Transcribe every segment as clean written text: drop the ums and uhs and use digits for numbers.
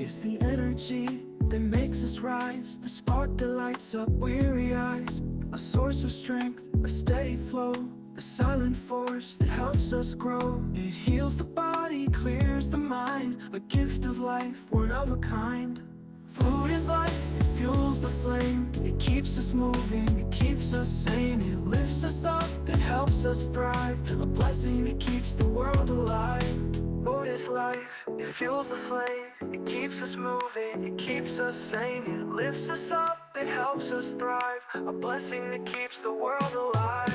It's the energy that makes us rise, the spark that lights up weary eyes, a source of strength, a steady flow, the silent force that helps us grow. It heals the body, clears the mind, a gift of life, one of a kind. Food is life, it fuels the flame, it keeps us moving, it keeps us sane, it lifts us up, it helps us thrive, a blessing that keeps the world alive. Food is life, it fuels the flame, it keeps us moving, it keeps us sane, it lifts us up, it helps us thrive, a blessing that keeps the world alive.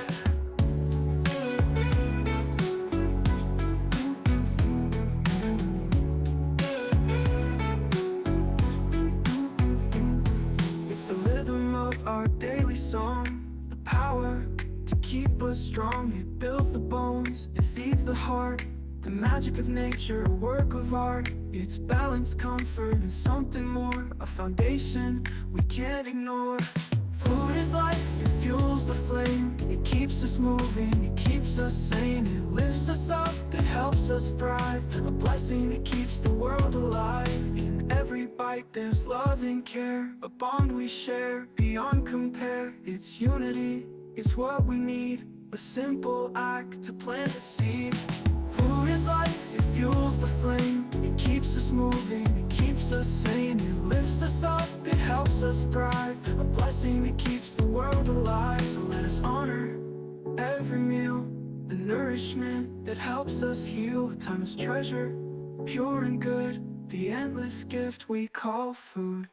It's the rhythm of our daily song, the power to keep us strong. It builds the bones, it feeds the heart, the magic of nature, a work of art. It's balance, comfort, and something more, a foundation we can't ignore. Food is life, it fuels the flame, it keeps us moving, it keeps us sane, it lifts us up, it helps us thrive, a blessing that keeps the world alive. In every bite there's love and care, a bond we share beyond compare. It's unity, it's what we need, a simple act to plant a seed. Food is life, it fuels the flame, it keeps us moving, it keeps us sane, it lifts us up, it helps us thrive, a blessing that keeps the world alive. So let us honor every meal, the nourishment that helps us heal. Time is treasure, pure and good, the endless gift we call food.